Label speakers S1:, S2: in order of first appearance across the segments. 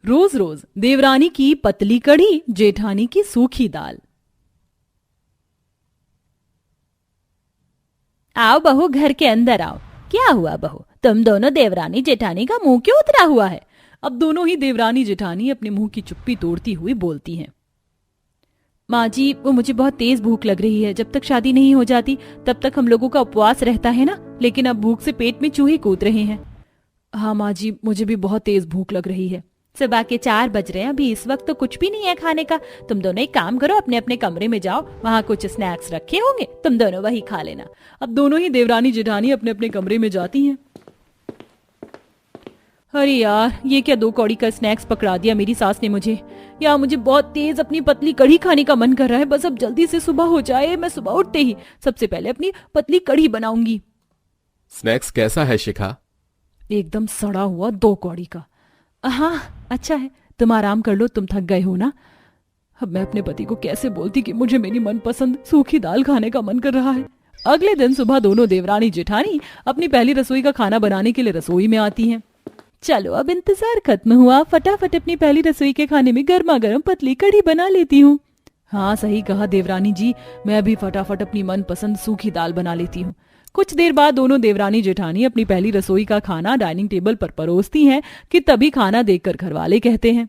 S1: रोज रोज देवरानी की पतली कढ़ी, जेठानी की सूखी दाल।
S2: आओ बहू, घर के अंदर आओ। क्या हुआ बहू, तुम दोनों देवरानी जेठानी का मुंह क्यों उतरा हुआ है?
S1: अब दोनों ही देवरानी जेठानी अपने मुंह की चुप्पी तोड़ती हुई बोलती हैं। माँ जी, वो मुझे बहुत तेज भूख लग रही है। जब तक शादी नहीं हो जाती तब तक हम लोगों का उपवास रहता है ना, लेकिन अब भूख से पेट में चूहे कूद रहे हैं। हाँ माँ जी, मुझे भी बहुत तेज भूख लग रही है।
S2: सुबह के 4 बज रहे हैं, अभी इस वक्त तो कुछ भी नहीं है खाने का। तुम दोनों एक काम करो, अपने अपने कमरे में जाओ, वहाँ कुछ स्नैक्स रखे होंगे, तुम दोनों वही खा लेना।
S1: अब दोनों ही देवरानी जेठानी अपने अपने कमरे में जाती हैं। अरे यार, ये क्या 2 कौड़ी का स्नैक्स पकड़ा दिया मेरी सास ने मुझे। यार मुझे बहुत तेज अपनी पतली कढ़ी खाने का मन कर रहा है। बस अब जल्दी से सुबह हो जाए, मैं सुबह उठते ही सबसे पहले अपनी पतली कढ़ी बनाऊंगी।
S3: स्नैक्स कैसा है शिखा?
S1: एकदम सड़ा हुआ 2 कौड़ी का। हाँ अच्छा है, तुम आराम कर लो, तुम थक गए हो ना। अब मैं अपने पति को कैसे बोलती कि मुझे मेरी मनपसंद सूखी दाल खाने का मन कर रहा है। अगले दिन सुबह दोनों देवरानी जेठानी अपनी पहली रसोई का खाना बनाने के लिए रसोई में आती हैं। चलो अब इंतजार खत्म हुआ, फटाफट अपनी पहली रसोई के खाने में गर्मा गर्म पतली कढ़ी बना लेती हूँ। हाँ सही कहा देवरानी जी, मैं भी फटाफट अपनी मनपसंद सूखी दाल बना लेती हूँ। कुछ देर बाद दोनों देवरानी जेठानी अपनी पहली रसोई का खाना डाइनिंग टेबल पर परोसती हैं कि तभी खाना देखकर घरवाले कहते हैं,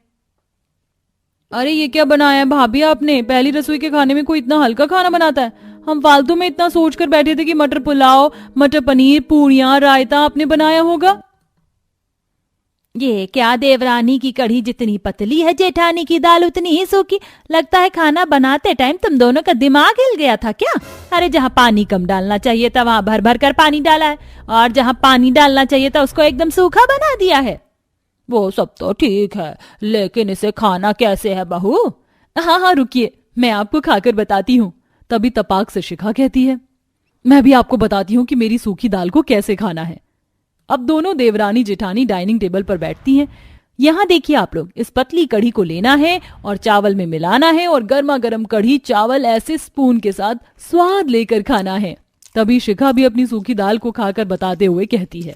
S1: अरे ये क्या बनाया है भाभी आपने? पहली रसोई के खाने में कोई इतना हल्का खाना बनाता है? हम फालतू में इतना सोचकर बैठे थे कि मटर पुलाव, मटर पनीर, पूरियां, रायता आपने बनाया होगा।
S2: ये क्या, देवरानी की कढ़ी जितनी पतली है, जेठानी की दाल उतनी ही सूखी। लगता है खाना बनाते टाइम तुम दोनों का दिमाग हिल गया था क्या? अरे जहाँ पानी कम डालना चाहिए था वहाँ भर भर कर पानी डाला है, और जहाँ पानी डालना चाहिए था उसको एकदम सूखा बना दिया है।
S1: वो सब तो ठीक है, लेकिन इसे खाना कैसे है बहू? हाँ हाँ रुकिए, मैं आपको खाकर बताती हूँ। तभी तपाक से शिखा कहती है, मैं भी आपको बताती हूँ कि मेरी सूखी दाल को कैसे खाना है। अब दोनों देवरानी जेठानी डाइनिंग टेबल पर बैठती हैं। यहाँ देखिए आप लोग, इस पतली कढ़ी को लेना है और चावल में मिलाना है, और गर्मा गर्म कढ़ी चावल ऐसे स्पून के साथ स्वाद लेकर खाना है। तभी शिखा भी अपनी सूखी दाल को खाकर बताते हुए कहती है,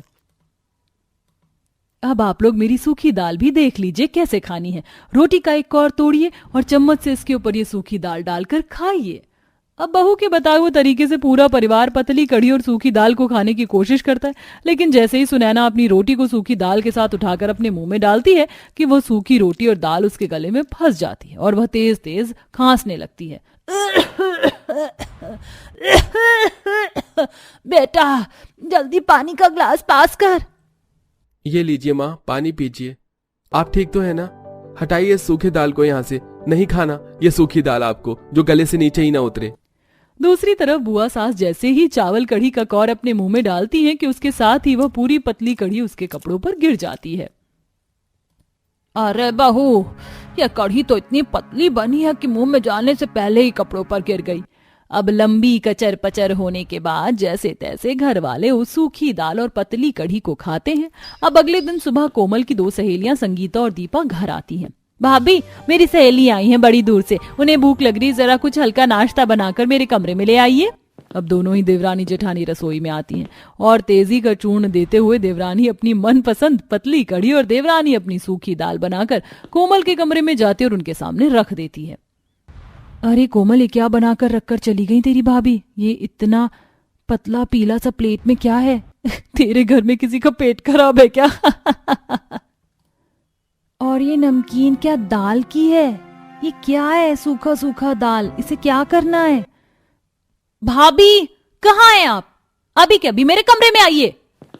S1: अब आप लोग मेरी सूखी दाल भी देख लीजिए कैसे खानी है। रोटी का एक कौर तोड़िए और चम्मच से इसके ऊपर ये सूखी दाल डालकर खाइए। अब बहू के बताए हुए तरीके से पूरा परिवार पतली कढ़ी और सूखी दाल को खाने की कोशिश करता है, लेकिन जैसे ही सुनैना अपनी रोटी को सूखी दाल के साथ उठाकर अपने मुंह में डालती है कि वो सूखी रोटी और दाल उसके गले में फंस जाती है और वह तेज तेज खांसने लगती है।
S2: बेटा जल्दी पानी का ग्लास पास कर।
S3: ये लीजिए माँ, पानी पीजिए। आप ठीक तो है ना? हटाइए सूखे दाल को यहाँ से, नहीं खाना ये सूखी दाल आपको, जो गले से नीचे ही ना उतरे।
S1: दूसरी तरफ बुआ सास जैसे ही चावल कढ़ी का कौर अपने मुंह में डालती है कि उसके साथ ही वह पूरी पतली कढ़ी उसके कपड़ों पर गिर जाती है।
S2: अरे बहू, यह कढ़ी तो इतनी पतली बनी है कि मुंह में जाने से पहले ही कपड़ों पर गिर गई।
S1: अब लंबी कचर पचर होने के बाद जैसे तैसे घर वाले उस सूखी दाल और पतली कढ़ी को खाते हैं। अब अगले दिन सुबह कोमल की 2 सहेलियां संगीता और दीपा घर आती हैं। भाभी, मेरी सहेली आई हैं बड़ी दूर से, उन्हें भूख लग रही, जरा कुछ हल्का नाश्ता बनाकर मेरे कमरे में ले आइए। अब दोनों ही देवरानी जेठानी रसोई में आती हैं और तेजी का चूर्ण देते हुए देवरानी अपनी मनपसंद पतली कढ़ी और देवरानी अपनी सूखी दाल बनाकर कोमल के कमरे में जाती और उनके सामने रख देती है। अरे कोमल, ये क्या बनाकर रखकर चली गई तेरी भाभी? ये इतना पतला पीला सा प्लेट में क्या है? तेरे घर में किसी का पेट खराब है क्या? और ये नमकीन क्या दाल की है? ये क्या है? सूखा सूखा दाल, इसे क्या करना है?
S2: भाभी कहाँ हैं आप? अभी के अभी मेरे कमरे में आइए।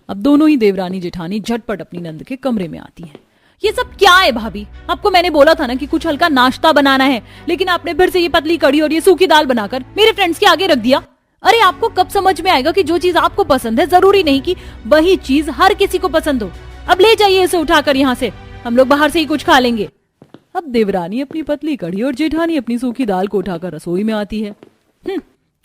S1: अब दोनों ही देवरानी जेठानी झटपट अपनी नंद के कमरे में आती हैं।
S2: ये सब क्या है भाभी? आपको मैंने बोला था ना कि कुछ हल्का नाश्ता बनाना है, लेकिन आपने फिर से ये पतली कढ़ी और ये सूखी दाल बनाकर मेरे फ्रेंड्स के आगे रख दिया। अरे आपको कब समझ में आएगा कि जो चीज आपको पसंद है जरूरी नहीं कि वही चीज हर किसी को पसंद हो। अब ले जाइए इसे उठाकर यहाँ से, हम लोग बाहर से ही कुछ खा लेंगे।
S1: अब देवरानी अपनी पतली कढ़ी और जेठानी अपनी सूखी दाल को उठाकर रसोई में आती है।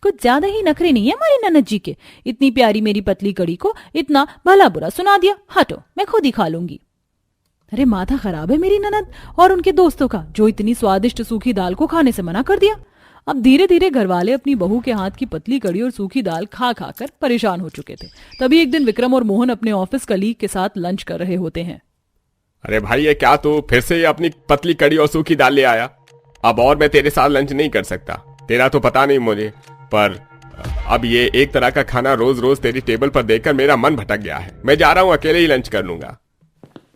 S1: कुछ ज्यादा ही नखरे नहीं है हमारी ननद जी के। इतनी प्यारी मेरी पतली कढ़ी को इतना भला बुरा सुना दिया। हटो, मैं खुद ही खा लूंगी। अरे माथा खराब है मेरी ननद और उनके दोस्तों का, जो इतनी स्वादिष्ट सूखी दाल को खाने से मना कर दिया। अब धीरे धीरे घरवाले अपनी बहू के हाथ की पतली कढ़ी और सूखी दाल खा खा कर परेशान हो चुके थे। तभी एक दिन विक्रम और मोहन अपने ऑफिस कलीग के साथ लंच कर रहे होते हैं।
S4: अरे भाई ये क्या, तू फिर से ये अपनी पतली कड़ी और सूखी दाल ले आया? अब और मैं तेरे साथ लंच नहीं कर सकता। तेरा तो पता नहीं मुझे, पर अब ये एक तरह का खाना रोज रोज तेरी टेबल पर देखकर मेरा मन भटक गया है। मैं जा रहा हूँ, अकेले ही लंच कर लूंगा।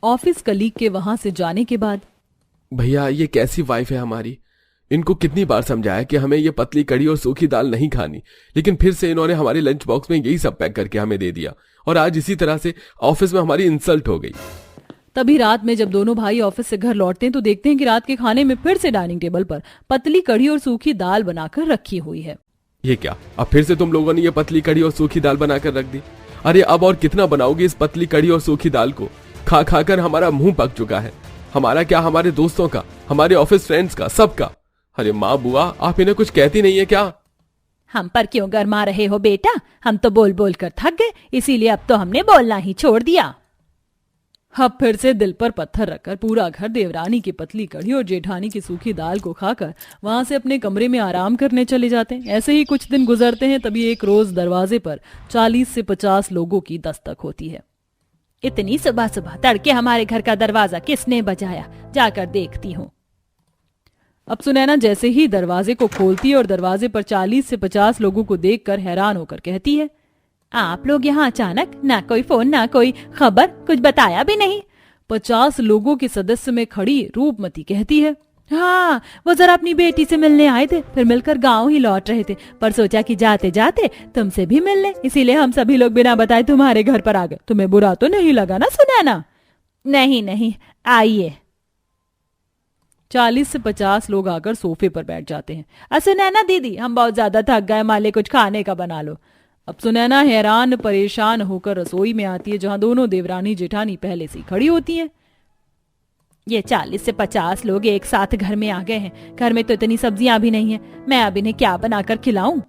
S2: ऑफिस कलीग के वहां से जाने के बाद
S3: भैया ये कैसी वाइफ है हमारी। इनको कितनी बार समझाया कि हमें ये पतली कड़ी और सूखी दाल नहीं खानी, लेकिन फिर से इन्होंने हमारे लंच बॉक्स में यही सब पैक करके हमें दे दिया और आज इसी तरह से ऑफिस में हमारी इंसल्ट हो गई।
S2: तभी रात में जब दोनों भाई ऑफिस से घर लौटते हैं तो देखते हैं कि रात के खाने में फिर से डाइनिंग टेबल पर पतली कड़ी और सूखी दाल बनाकर रखी हुई है।
S3: ये क्या, अब फिर से तुम लोगों ने ये पतली कड़ी और सूखी दाल बनाकर रख दी? अरे अब और कितना बनाओगी इस पतली कड़ी और सूखी दाल को? खा खा कर हमारा मुंह पक चुका है। हमारा क्या, हमारे दोस्तों का, हमारे ऑफिस फ्रेंड्स का, सबका। अरे माँ बुआ, आप इन्हें कुछ कहती नहीं है क्या?
S2: हम पर क्यों गरमा रहे हो बेटा? हम तो बोल बोल कर थक गए, इसीलिए अब तो हमने बोलना ही छोड़ दिया।
S1: अब फिर से दिल पर पत्थर रखकर पूरा घर देवरानी की पतली कड़ी और जेठानी की सूखी दाल को खाकर वहां से अपने कमरे में आराम करने चले जाते हैं। ऐसे ही कुछ दिन गुजरते हैं, तभी एक रोज दरवाजे पर 40 से 50 लोगों की दस्तक होती है।
S2: इतनी सुबह सुबह तड़के हमारे घर का दरवाजा किसने बजाया? जाकर देखती हूँ।
S1: अब सुनैना जैसे ही दरवाजे को खोलती है और दरवाजे पर 40 से 50 लोगों को देखकर हैरान होकर कहती है,
S2: आप लोग यहाँ अचानक? ना कोई फोन, ना कोई खबर, कुछ बताया भी नहीं।
S1: 50 लोगों के सदस्य में खड़ी रूपमती कहती है,
S2: हाँ, वो जरा अपनी बेटी से मिलने आए थे, फिर मिलकर गांव ही लौट रहे थे, पर सोचा कि जाते जाते तुमसे भी मिल ले, इसीलिए हम सभी लोग बिना बताए तुम्हारे घर पर आ गए। तुम्हें बुरा तो नहीं लगा ना सुनैना? नहीं नहीं, आइए।
S1: 40 से 50 लोग आकर सोफे पर बैठ जाते हैं।
S2: सुनैना दीदी, हम बहुत ज्यादा थक गए, माले कुछ खाने का बना लो।
S1: अब सुनैना हैरान परेशान होकर रसोई में आती है, जहां दोनों देवरानी जेठानी पहले से खड़ी होती हैं।
S2: ये 40 से 50 लोग एक साथ घर में आ गए हैं। घर में तो इतनी सब्जियां भी नहीं है, मैं अब इन्हें क्या बनाकर खिलाऊं?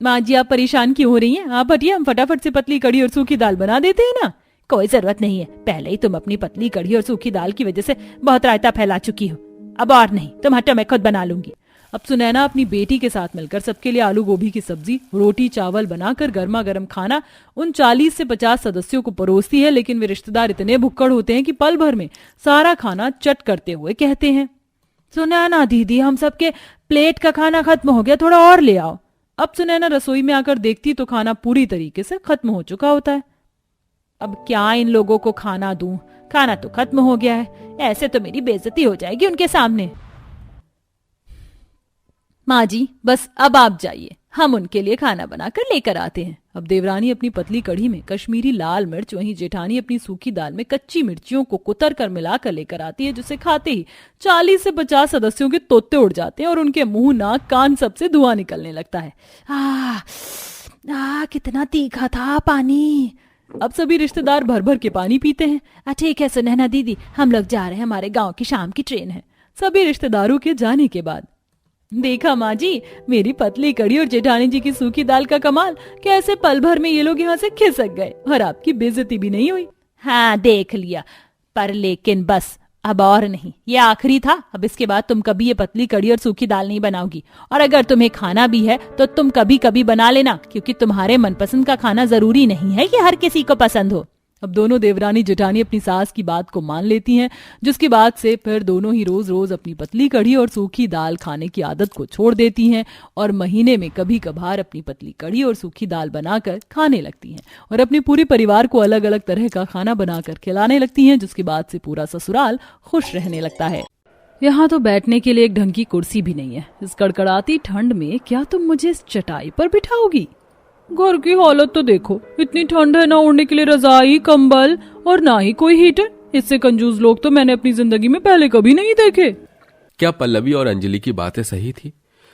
S1: माँ जी आप परेशान क्यों हो रही हैं? आप हटिए, हम फटाफट से पतली कड़ी और सूखी दाल बना देते हैं ना।
S2: कोई जरूरत नहीं है, पहले ही तुम अपनी पतली कड़ी और सूखी दाल की वजह से बहुत रायता फैला चुकी हो। अब और नहीं, तुम हटो, मैं खुद बना लूंगी।
S1: अब सुनैना अपनी बेटी के साथ मिलकर सबके लिए आलू गोभी की सब्जी, रोटी, चावल बनाकर गर्मा गर्म खाना उन 40 से 50 सदस्यों को परोसती है। लेकिन वे रिश्तेदार इतने भुक्कड़ होते हैं कि पल भर में सारा खाना चट करते हुए कहते हैं,
S2: सुनैना दीदी, हम सबके प्लेट का खाना खत्म हो गया, थोड़ा और ले आओ।
S1: अब सुनैना रसोई में आकर देखती तो खाना पूरी तरीके से खत्म हो चुका होता है।
S2: अब क्या इन लोगों को खाना दूं? खाना तो खत्म हो गया है, ऐसे तो मेरी बेइज्जती हो जाएगी उनके सामने।
S1: माँ जी बस अब आप जाइए, हम उनके लिए खाना बनाकर लेकर आते हैं। अब देवरानी अपनी पतली कढ़ी में कश्मीरी लाल मिर्च, वहीं जेठानी अपनी सूखी दाल में कच्ची मिर्चियों को कुतर कर मिलाकर लेकर आती है, जिसे खाते ही 40 से 50 सदस्यों के तोते उड़ जाते हैं और उनके मुंह, नाक, कान सबसे धुआं निकलने लगता है।
S2: कितना तीखा था पानी।
S1: अब सभी रिश्तेदार भर भर के पानी पीते हैं।
S2: ठीक है सुनैना दीदी, हम लोग जा रहे हैं, हमारे गांव की शाम की ट्रेन है।
S1: सभी रिश्तेदारों के जाने के बाद, देखा माँ जी, मेरी पतली कड़ी और जेठानी जी की सूखी दाल का कमाल, कैसे पल भर में ये लोग यहाँ से खिसक गए और आपकी बेइज्जती भी नहीं हुई।
S2: हाँ देख लिया, पर लेकिन बस अब और नहीं, ये आखिरी था। अब इसके बाद तुम कभी ये पतली कड़ी और सूखी दाल नहीं बनाओगी, और अगर तुम्हें खाना भी है तो तुम कभी कभी बना लेना, क्योंकि तुम्हारे मनपसंद का खाना जरूरी नहीं है कि हर किसी को पसंद हो।
S1: अब दोनों देवरानी जेठानी अपनी सास की बात को मान लेती हैं, जिसके बाद से फिर दोनों ही रोज रोज अपनी पतली कड़ी और सूखी दाल खाने की आदत को छोड़ देती हैं और महीने में कभी कभार अपनी पतली कड़ी और सूखी दाल बनाकर खाने लगती हैं और अपने पूरे परिवार को अलग अलग तरह का खाना बनाकर खिलाने लगती हैं, जिसके बाद से पूरा ससुराल खुश रहने लगता है। यहाँ तो बैठने के लिए एक ढंग की कुर्सी भी नहीं है। इस कड़कड़ाती ठंड में क्या तुम मुझे इस चटाई पर बिठाओगी? घर की हालत तो देखो, इतनी ठंड है, ना ओढ़ने के लिए रजाई, कंबल और ना ही कोई हीटर। इससे कंजूस लोग तो मैंने अपनी जिंदगी में पहले कभी नहीं देखे।
S3: क्या पल्लवी और अंजलि की बातें सही थी?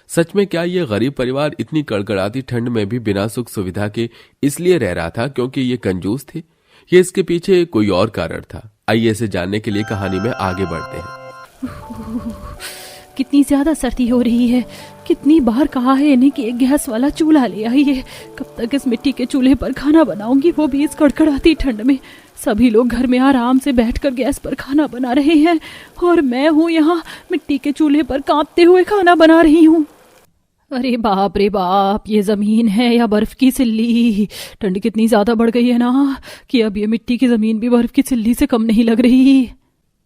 S3: सच में क्या ये गरीब परिवार इतनी कड़कड़ाती ठंड में भी बिना सुख सुविधा के इसलिए रह रहा था क्योंकि ये कंजूस थे? ये इसके पीछे कोई और कारण था? आइए इसे जानने के लिए कहानी में आगे बढ़ते हैं।
S1: कितनी ज्यादा सर्दी हो रही है। कितनी बार कहा है इन्हें कि एक गैस वाला चूल्हा ले आइए। कब तक इस मिट्टी के चूल्हे पर खाना बनाऊंगी, वो भी इस कड़कड़ाती ठंड में। सभी लोग घर में आराम से बैठकर गैस पर खाना बना रहे हैं और मैं हूँ यहाँ मिट्टी के चूल्हे पर कांपते हुए खाना बना रही हूँ। अरे बाप रे बाप, ये जमीन है या बर्फ की सिल्ली? ठंड कितनी ज्यादा बढ़ गई है ना कि अब ये मिट्टी की जमीन भी बर्फ की सिल्ली से कम नहीं लग रही।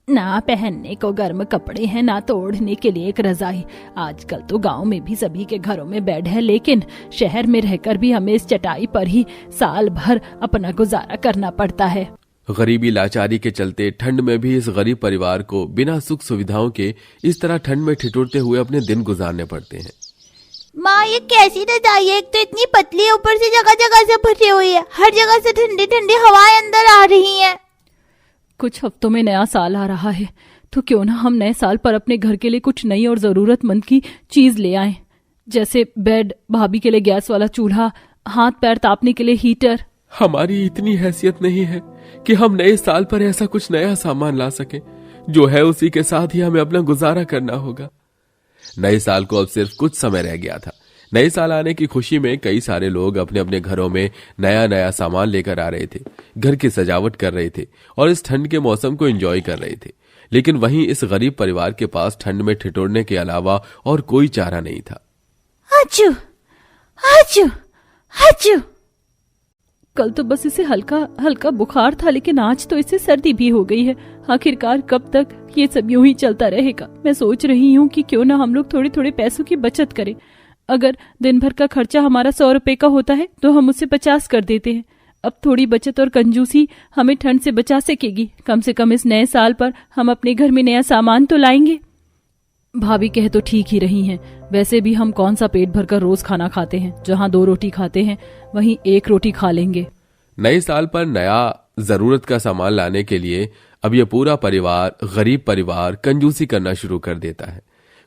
S2: ना पहनने को गर्म कपड़े हैं, ना तो ओढ़ने के लिए एक रजाई। आजकल तो गांव में भी सभी के घरों में बेड है, लेकिन शहर में रहकर भी हमें इस चटाई पर ही साल भर अपना गुजारा करना पड़ता है।
S3: गरीबी लाचारी के चलते ठंड में भी इस गरीब परिवार को बिना सुख सुविधाओं के इस तरह ठंड में ठिठुरते हुए अपने दिन गुजारने पड़ते हैं।
S5: माँ, ये कैसी रजाई है? एक तो इतनी पतली है, ऊपर से जगह जगह से भरी हुई है, हर जगह से ठंडी ठंडी हवाएं अंदर आ रही हैं।
S1: कुछ हफ्तों में नया साल आ रहा है, तो क्यों ना हम नए साल पर अपने घर के लिए कुछ नई और जरूरतमंद की चीज ले आएं, जैसे बेड, भाभी के लिए गैस वाला चूल्हा, हाथ पैर तापने के लिए हीटर।
S3: हमारी इतनी हैसियत नहीं है कि हम नए साल पर ऐसा कुछ नया सामान ला सके। जो है उसी के साथ ही हमें अपना गुजारा करना होगा। नए साल को अब सिर्फ कुछ समय रह गया था। नए साल आने की खुशी में कई सारे लोग अपने अपने घरों में नया नया सामान लेकर आ रहे थे, घर की सजावट कर रहे थे और इस ठंड के मौसम को एंजॉय कर रहे थे। लेकिन वहीं इस गरीब परिवार के पास ठंड में ठिठुरने के अलावा और कोई चारा नहीं था।
S5: हाचू, हाचू, हाचू।
S1: कल तो बस इसे हल्का हल्का बुखार था, लेकिन आज तो इसे सर्दी भी हो गई है। आखिरकार कब तक ये सब यूं ही चलता रहेगा? मैं सोच रही हूँ कि क्यों ना हम लोग थोड़े थोड़े पैसों की बचत करें। अगर दिन भर का खर्चा हमारा 100 रुपए का होता है तो हम उसे 50 कर देते हैं। अब थोड़ी बचत और कंजूसी हमें ठंड से बचा सकेगी। कम से कम इस नए साल पर हम अपने घर में नया सामान तो लाएंगे। भाभी कह तो ठीक ही रही हैं। वैसे भी हम कौन सा पेट भर कर रोज खाना खाते हैं? जहाँ 2 रोटी खाते हैं वहीं 1 रोटी खा लेंगे।
S3: नए साल पर नया जरूरत का सामान लाने के लिए अब यह पूरा परिवार, गरीब परिवार, कंजूसी करना शुरू कर देता है।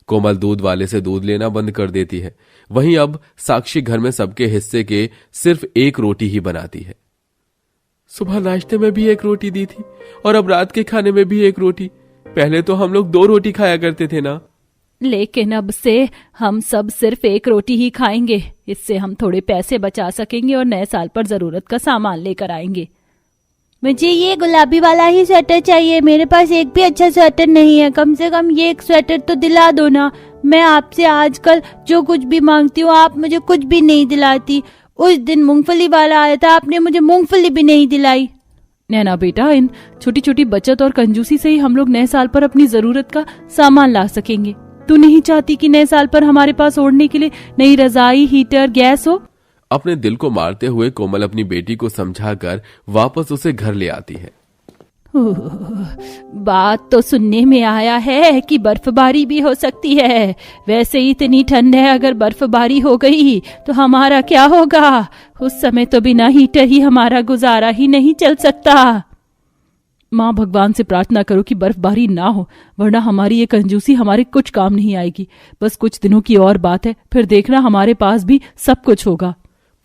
S3: कोमल दूध वाले से दूध लेना बंद कर देती है। वहीं अब साक्षी घर में सबके हिस्से के सिर्फ 1 रोटी ही बनाती है। सुबह नाश्ते में भी 1 रोटी दी थी और अब रात के खाने में भी 1 रोटी। पहले तो हम लोग 2 रोटी खाया करते थे ना।
S2: लेकिन अब से हम सब सिर्फ 1 रोटी ही खाएंगे। इससे हम थोड़े पैसे बचा सकेंगे और नए साल पर जरूरत का सामान लेकर आएंगे।
S5: मुझे ये गुलाबी वाला ही स्वेटर चाहिए। मेरे पास एक भी अच्छा स्वेटर नहीं है। कम से कम ये एक स्वेटर तो दिला दो ना। मैं आपसे आजकल जो कुछ भी मांगती हूँ, आप मुझे कुछ भी नहीं दिलाती। उस दिन मूंगफली वाला आया था, आपने मुझे मूंगफली भी नहीं दिलाई।
S1: नैना बेटा, इन छोटी छोटी बचत और कंजूसी से ही हम लोग नए साल पर अपनी जरूरत का सामान ला सकेंगे। तू नहीं चाहती कि नए साल पर हमारे पास ओढ़ने के लिए नई रजाई, हीटर, गैस हो?
S3: अपने दिल को मारते हुए कोमल अपनी बेटी को समझाकर वापस उसे घर ले आती है।
S2: बात तो सुनने में आया है कि बर्फबारी भी हो सकती है। वैसे ही इतनी ठंड है, अगर बर्फबारी हो गई तो हमारा क्या होगा? उस समय तो बिना हीटर ही हमारा गुजारा ही नहीं चल सकता।
S1: माँ, भगवान से प्रार्थना करो कि बर्फबारी ना हो, वरना हमारी ये कंजूसी हमारे कुछ काम नहीं आएगी। बस कुछ दिनों की और बात है, फिर देखना हमारे पास भी सब कुछ होगा।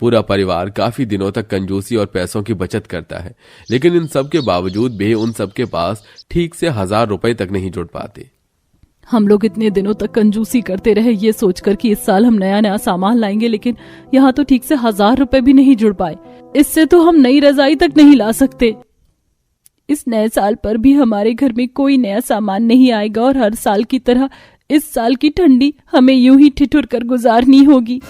S3: पूरा परिवार काफी दिनों तक कंजूसी और पैसों की बचत करता है, लेकिन इन सब के बावजूद भी उन सब के पास ठीक से 1000 रुपए तक नहीं जुट पाते।
S1: हम लोग इतने दिनों तक कंजूसी करते रहे ये सोचकर कि इस साल हम नया नया सामान लाएंगे, लेकिन यहाँ तो ठीक से 1000 रुपए भी नहीं जुड़ पाए। इससे तो हम नई रजाई तक नहीं ला सकते। इस नए साल पर भी हमारे घर में कोई नया सामान नहीं आएगा और हर साल की तरह इस साल की ठंडी हमें यूं ही ठिठुर कर गुजारनी होगी।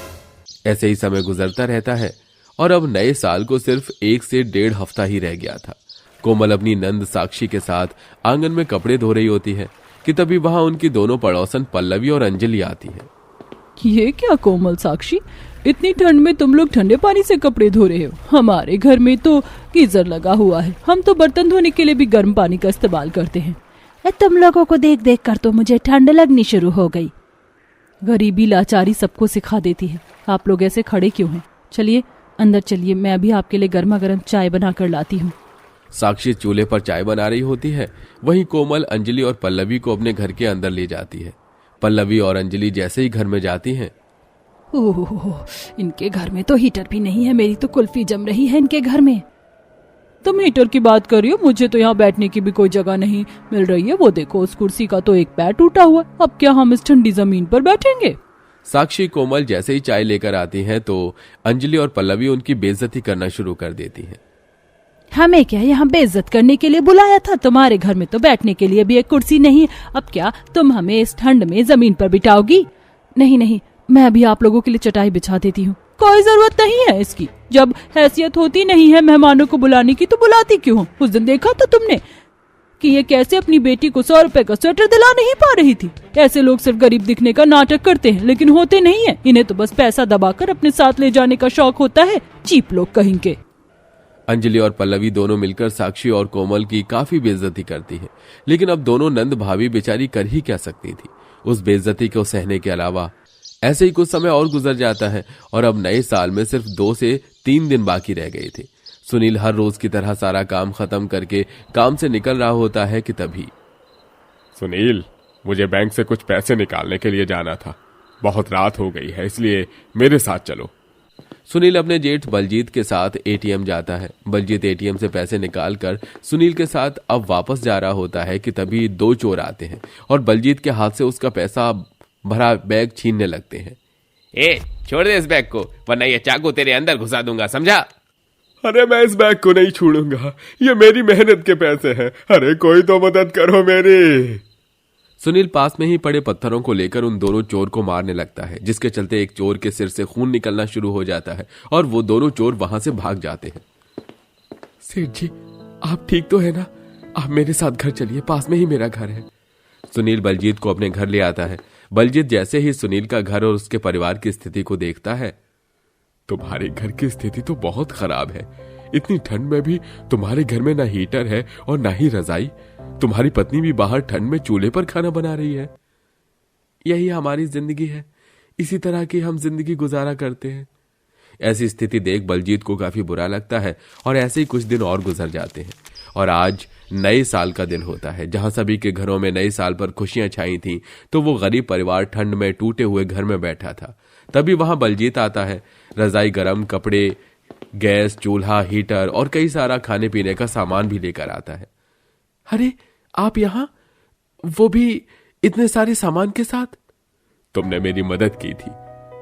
S3: ऐसे ही समय गुजरता रहता है और अब नए साल को सिर्फ 1 से 1.5 हफ्ता ही रह गया था। कोमल अपनी नंद साक्षी के साथ आंगन में कपड़े धो रही होती है कि तभी वहां उनकी दोनों पड़ोसन पल्लवी और अंजलि आती है।
S1: ये क्या कोमल, साक्षी, इतनी ठंड में तुम लोग ठंडे पानी से कपड़े धो रहे हो? हमारे घर में तो गीजर लगा हुआ है। हम तो बर्तन धोने के लिए भी गर्म पानी का इस्तेमाल करते हैं।
S2: तुम लोगों को देख देख कर तो मुझे ठंड लगनी शुरू हो गई।
S1: गरीबी लाचारी सबको सिखा देती है। आप लोग ऐसे खड़े क्यों हैं? चलिए अंदर चलिए, मैं अभी आपके लिए गर्मा गर्म चाय बना कर लाती हूँ।
S3: साक्षी चूल्हे पर चाय बना रही होती है, वहीं कोमल अंजलि और पल्लवी को अपने घर के अंदर ले जाती है। पल्लवी और अंजलि जैसे ही घर में जाती हैं,
S1: ओह, इनके घर में तो हीटर भी नहीं है। मेरी तो कुल्फी जम रही है इनके घर में। तुम हीटर की बात कर रही हो? मुझे तो यहाँ बैठने की भी कोई जगह नहीं मिल रही है। वो देखो, उस कुर्सी का तो एक पैर टूटा हुआ। अब क्या हम इस ठंडी जमीन पर बैठेंगे?
S3: साक्षी कोमल जैसे ही चाय लेकर आती हैं तो अंजलि और पल्लवी उनकी बेइज्जती करना शुरू कर देती हैं।
S2: हमें क्या यहाँ बेइज्जत करने के लिए बुलाया था? तुम्हारे घर में तो बैठने के लिए भी एक कुर्सी नहीं। अब क्या तुम हमें इस ठंड में जमीन पर बिठाओगी?
S1: नहीं नहीं, मैं अभी आप लोगों के लिए चटाई बिछा देती हूँ। कोई जरूरत नहीं है इसकी। जब हैसियत होती नहीं है मेहमानों को बुलाने की तो बुलाती क्यों हो? उस दिन देखा तो तुमने, कि ये कैसे अपनी बेटी को 100 रुपए का स्वेटर दिला नहीं पा रही थी। ऐसे लोग सिर्फ गरीब दिखने का नाटक करते हैं, लेकिन होते नहीं है। इन्हें तो बस पैसा दबाकर अपने साथ ले जाने का शौक होता है। चीप लोग कहेंगे।
S3: अंजलि और पल्लवी दोनों मिलकर साक्षी और कोमल की काफी बेइज्जती करती हैं, लेकिन अब दोनों नंद भाभी बेचारी कर ही क्या सकती थी उस बेइज्जती को सहने के अलावा। ऐसे ही कुछ समय और गुजर जाता है और अब नए साल में सिर्फ 2 से 3 दिन बाकी रह गए थे। सुनील हर रोज की तरह सारा काम खत्म करके काम से निकल रहा होता है कि तभी
S4: सुनील, मुझे बैंक से कुछ पैसे निकालने के लिए जाना था। बहुत रात हो गई है, इसलिए मेरे साथ चलो।
S3: सुनील अपने जेठ बलजीत के साथ एटीएम जाता है। बलजीत एटीएम से पैसे निकालकर सुनील के साथ अब वापस जा रहा होता है कि तभी 2 चोर आते हैं और बलजीत के हाथ से उसका पैसा भरा बैग छीनने लगते हैं।
S6: ए, छोड़ दे इस बैग को, वरना ये चाकू तेरे अंदर घुसा दूंगा, समझा?
S4: अरे मैं इस बैग को नहीं छोड़ूंगा, ये मेरी मेहनत के पैसे हैं। अरे कोई तो मदद करो मेरी।
S3: सुनील पास में ही पड़े पत्थरों को लेकर उन दोनों चोर को मारने लगता है, जिसके चलते एक चोर के सिर से खून निकलना शुरू हो जाता है और वो दोनों चोर वहां से भाग जाते हैं।
S4: सेठ जी, आप ठीक तो है ना? आप मेरे साथ घर चलिए, पास में ही मेरा घर है।
S3: सुनील बलजीत को अपने घर ले आता है। बलजीत जैसे ही सुनील का घर और उसके परिवार की स्थिति को देखता है,
S4: तुम्हारे घर की स्थिति तो बहुत खराब है। इतनी ठंड में भी तुम्हारे घर में ना हीटर है और ना ही रजाई। तुम्हारी पत्नी भी बाहर ठंड में चूल्हे पर खाना बना रही है।
S3: यही हमारी जिंदगी है, इसी तरह की हम जिंदगी गुजारा करते हैं। ऐसी स्थिति देख बलजीत को काफी बुरा लगता है और ऐसे ही कुछ दिन और गुजर जाते हैं और आज नए साल का दिन होता है। जहां सभी के घरों में नए साल पर खुशियां छाई थीं, तो वो गरीब परिवार ठंड में टूटे हुए घर में बैठा था। तभी वहां बलजीत आता है। रजाई, गरम कपड़े, गैस, चूल्हा, हीटर और कई सारा खाने पीने का सामान भी लेकर आता है।
S4: अरे आप यहाँ, वो भी इतने सारे सामान के साथ? तुमने मेरी मदद की थी,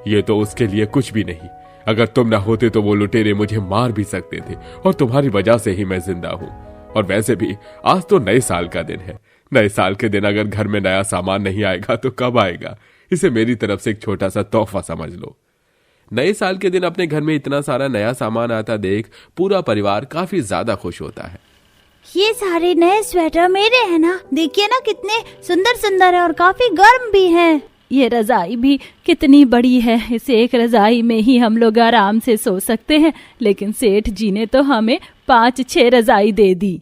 S4: ये तो उसके लिए कुछ भी नहीं। अगर तुम ना होते तो वो लुटेरे मुझे मार भी सकते थे और तुम्हारी वजह से ही मैं जिंदा हूं। और वैसे भी आज तो नए साल का दिन है। नए साल के दिन अगर घर में नया सामान नहीं आएगा तो कब आएगा? इसे मेरी तरफ से एक छोटा सा तोहफा समझ लो।
S3: नए साल के दिन अपने घर में इतना सारा नया सामान आता देख पूरा परिवार काफी ज्यादा खुश होता है।
S5: ये सारे नए स्वेटर मेरे हैं ना? देखिए ना कितने सुंदर सुंदर है और काफी गर्म भी हैं।
S2: ये रजाई भी कितनी बड़ी है, इस एक रजाई में ही हम लोग आराम से सो सकते हैं। लेकिन सेठ जी ने तो हमें 5-6 रजाई दे दी।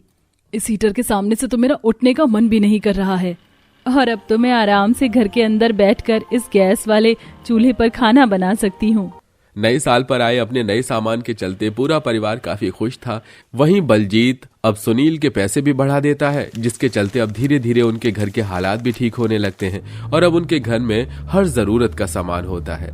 S1: इस हीटर के सामने से तो मेरा उठने का मन भी नहीं कर रहा है।
S2: और अब तो मैं आराम से घर के अंदर बैठकर इस गैस वाले चूल्हे पर खाना बना सकती हूँ।
S3: नए साल पर आए अपने नए सामान के चलते पूरा परिवार काफी खुश था। वहीं बलजीत अब सुनील के पैसे भी बढ़ा देता है, जिसके चलते अब धीरे धीरे उनके घर के हालात भी ठीक होने लगते हैं और अब उनके घर में हर जरूरत का सामान होता है।